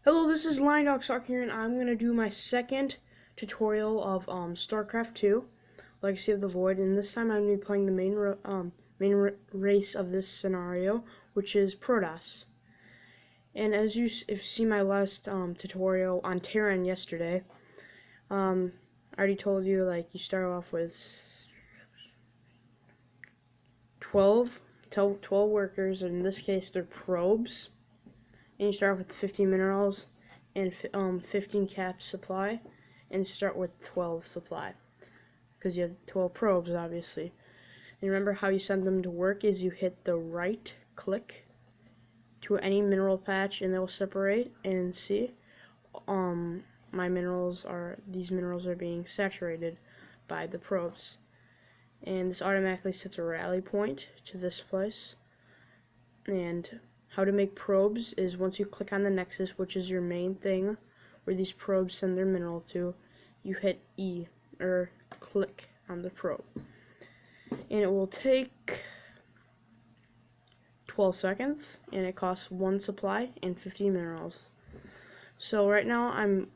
Hello, this is LionDogSock here, and I'm going to do my second tutorial of StarCraft 2, Legacy of the Void, and this time I'm going to be playing the main race of this scenario, which is Protoss. And as if you see my last tutorial on Terran yesterday, I already told you, like, you start off with 12 workers, and in this case they're probes, and you start off with 50 minerals and 15 cap supply, and start with 12 supply because you have 12 probes, obviously. And remember how you send them to work is you hit the right click to any mineral patch and they'll separate. And see, these minerals are being saturated by the probes, and this automatically sets a rally point to this place. And how to make probes is once you click on the nexus, which is your main thing where these probes send their mineral to, you hit E, or click on the probe. And it will take 12 seconds, and it costs 1 supply and 50 minerals. So right now I'm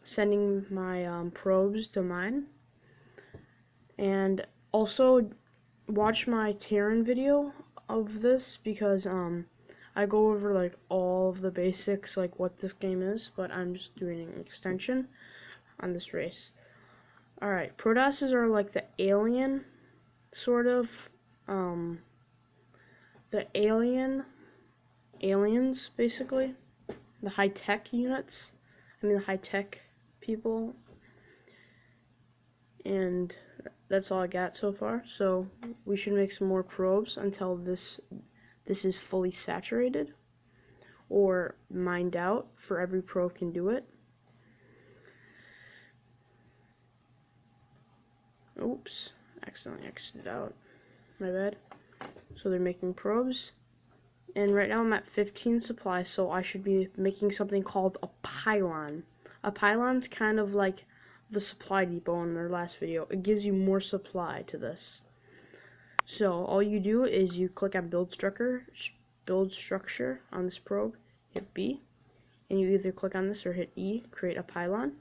sending my probes to mine. And also watch my Terran video of this because I go over like all of the basics, like what this game is, but I'm just doing an extension on this race. Alright, Protosses are like the alien sort of the aliens basically, the high-tech units, the high-tech people. And that's all I got so far. So we should make some more probes until this is fully saturated or mined out. For every probe can do it. Oops, accidentally exited out. My bad. So they're making probes. And right now I'm at 15 supply, so I should be making something called a pylon. A pylon's kind of like the supply depot in their last video. It gives you more supply to this. So all you do is you click on build structure on this probe, hit B, and you either click on this or hit E, create a pylon.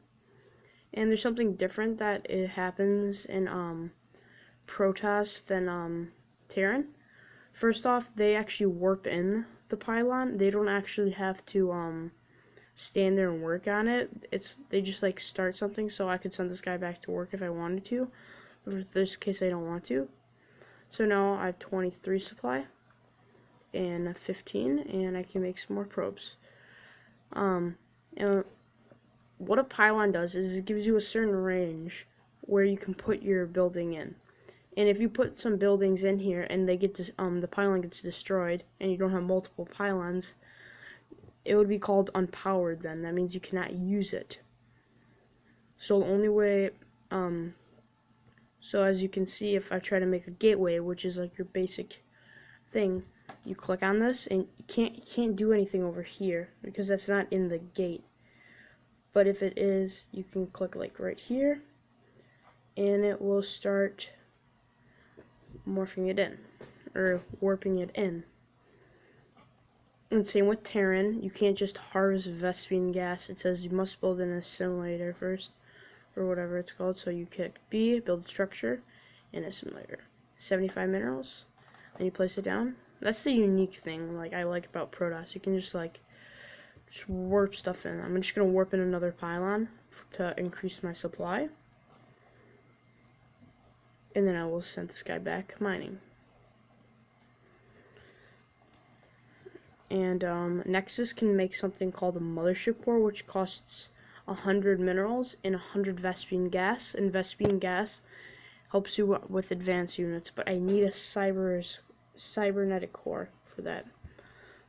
And there's something different that it happens in Protoss than Terran. First off, they actually warp in the pylon. They don't actually have to stand there and work on it. They just like start something, so I could send this guy back to work if I wanted to. But in this case, I don't want to. So now I have 23 supply and 15, and I can make some more probes. And what a pylon does is it gives you a certain range where you can put your building in. And if you put some buildings in here and they get the pylon gets destroyed and you don't have multiple pylons, it would be called unpowered then. That means you cannot use it. So the only way, so as you can see, if I try to make a gateway, which is like your basic thing, you click on this and you can't do anything over here because that's not in the gate. But if it is, you can click like right here and it will start morphing it in or warping it in. And same with Terran, you can't just harvest Vespene gas. It says you must build an assimilator first, or whatever it's called. So you click B, build structure, and assimilator. 75 minerals, and you place it down. That's the unique thing like I like about Protoss. You can just warp stuff in. I'm just gonna warp in another pylon to increase my supply, and then I will send this guy back mining. And Nexus can make something called a mothership core, which costs 100 minerals and 100 Vespene gas. And Vespene gas helps you with advanced units, but I need a cybernetic core for that.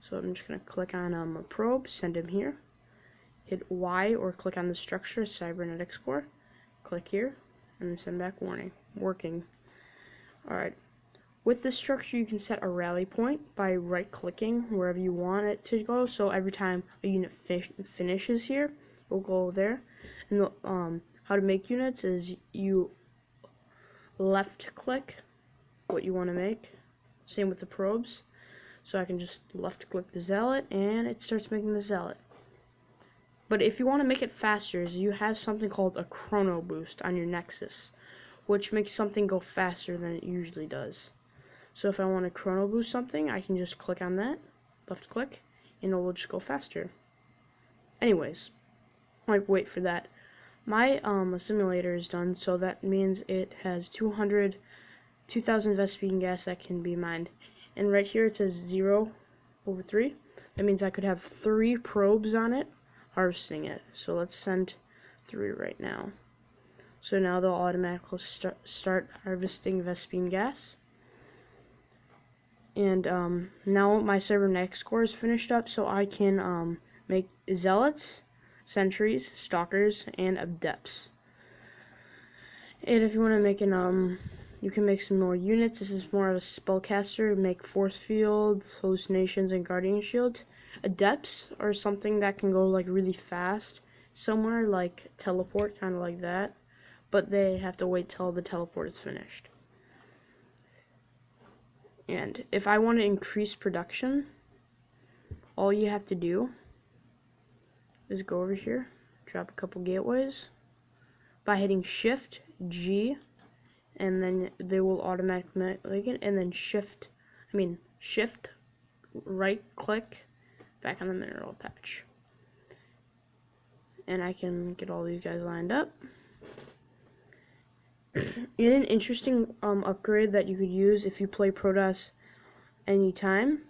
So I'm just going to click on a probe, send him here, hit Y or click on the structure, cybernetics core, click here, and then send back warning, working. Alright. With this structure, you can set a rally point by right-clicking wherever you want it to go. So every time a unit finishes here, it will go there. And how to make units is you left-click what you want to make. Same with the probes. So I can just left-click the zealot, and it starts making the zealot. But if you want to make it faster, you have something called a chrono boost on your Nexus, which makes something go faster than it usually does. So if I want to chrono boost something, I can just click on that, left click, and it will just go faster. Anyways, like wait for that. My simulator is done, so that means it has 2,000 Vespene gas that can be mined. And right here it says 0/3. That means I could have 3 probes on it harvesting it. So let's send 3 right now. So now they'll automatically start harvesting Vespene gas. And now my cybernetics core is finished up, so I can make zealots, sentries, stalkers, and adepts. And if you want to make an you can make some more units. This is more of a spellcaster. Make force fields, hallucinations, and guardian shields. Adepts are something that can go like really fast somewhere, like teleport, kind of like that. But they have to wait till the teleport is finished. And if I want to increase production, all you have to do is go over here, drop a couple gateways by hitting Shift G, and then they will automatically make it, and then Shift right click back on the mineral patch. And I can get all these guys lined up. And an interesting upgrade that you could use if you play Protoss anytime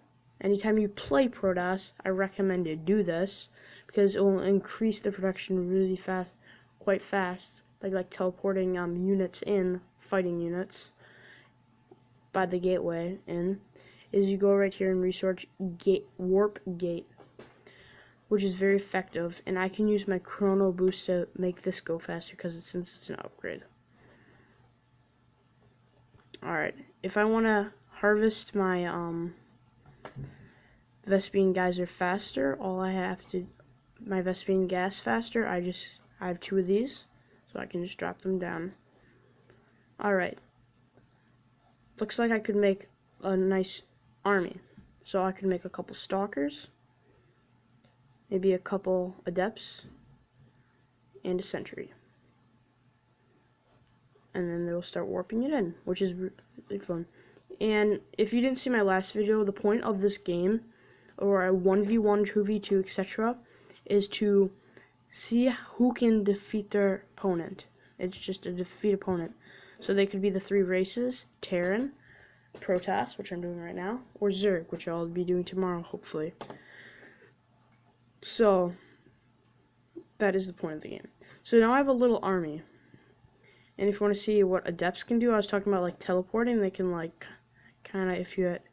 you play Protoss, I recommend you do this because it will increase the production really fast, quite fast, like teleporting units in, fighting units by the gateway in, is you go right here and research warp gate, which is very effective, and I can use my chrono boost to make this go faster since it's an upgrade. Alright, if I want to harvest my Vespene geyser faster, my Vespene gas faster, I have 2 of these, so I can just drop them down. Alright, looks like I could make a nice army, so I could make a couple stalkers, maybe a couple adepts, and a sentry. And then they'll start warping it in, which is really fun. And if you didn't see my last video, the point of this game, or a 1v1, 2v2, etc., is to see who can defeat their opponent. It's just a defeat opponent. So they could be the 3 races: Terran, Protoss, which I'm doing right now, or Zerg, which I'll be doing tomorrow, hopefully. So that is the point of the game. So now I have a little army. And if you want to see what adepts can do, I was talking about like teleporting. They can like kind of, if you hit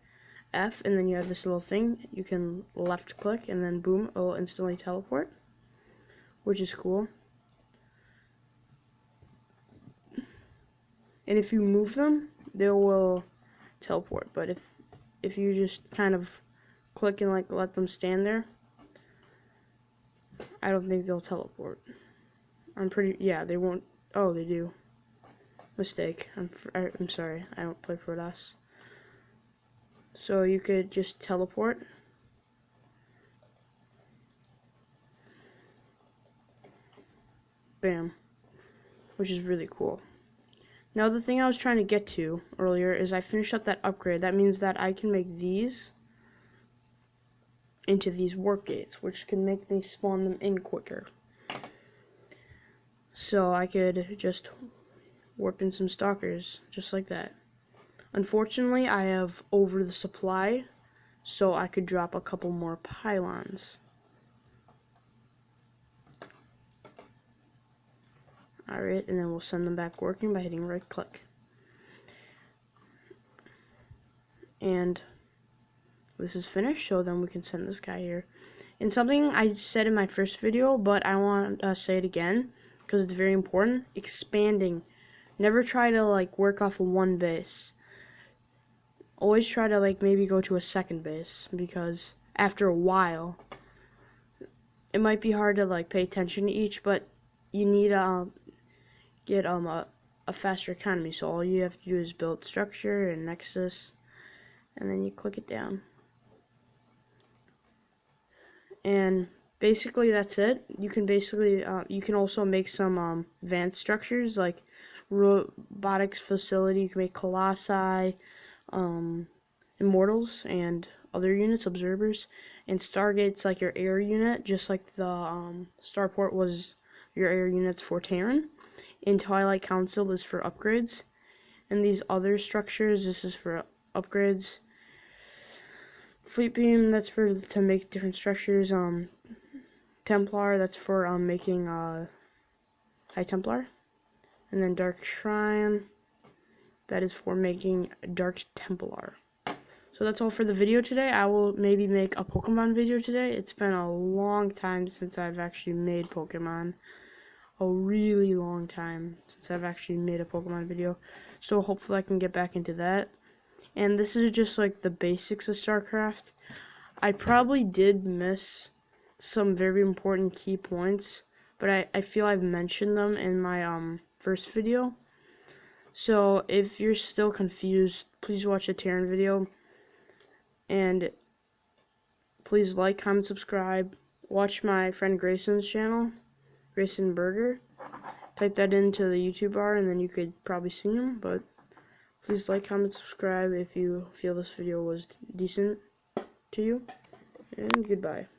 F and then you have this little thing, you can left click and then boom, it will instantly teleport, which is cool. And if you move them, they will teleport. But if you just kind of click and like let them stand there, I don't think they'll teleport. Yeah, they won't. Oh, they do. Mistake. I'm sorry. I don't play Protoss. So you could just teleport. Bam. Which is really cool. Now the thing I was trying to get to earlier is I finished up that upgrade. That means that I can make these into these warp gates, which can make me spawn them in quicker. So I could just warp in some stalkers, just like that. Unfortunately, I have over the supply, so I could drop a couple more pylons. Alright, and then we'll send them back working by hitting right click. And this is finished, so then we can send this guy here. And something I said in my first video, but I want to say it again, because it's very important: expanding. Never try to like work off of one base. Always try to like maybe go to a second base, because after a while it might be hard to like pay attention to each, but you need to get a faster economy. So all you have to do is build structure and nexus, and then you click it down, and basically that's it. You can basically you can also make some advanced structures like robotics facility. You can make colossi, immortals, and other units, observers, and Stargate's like your air unit, just like the Starport was your air units for Terran. And Twilight Council is for upgrades, and these other structures, this is for upgrades. Fleet Beam, that's for to make different structures. Templar, that's for making High Templar, and then Dark Shrine, that is for making Dark Templar. So that's all for the video today. I will maybe make a Pokemon video today. It's been a long time since I've actually made Pokemon. A really long time since I've actually made a Pokemon video. So hopefully I can get back into that. And this is just like the basics of StarCraft. I probably did miss some very important key points, but I feel I've mentioned them in my first video. So if you're still confused, please watch the Terran video. And please like, comment, subscribe. Watch my friend Grayson's channel, Grayson Burger. Type that into the YouTube bar and then you could probably see him. But please like, comment, subscribe if you feel this video was decent to you. And goodbye.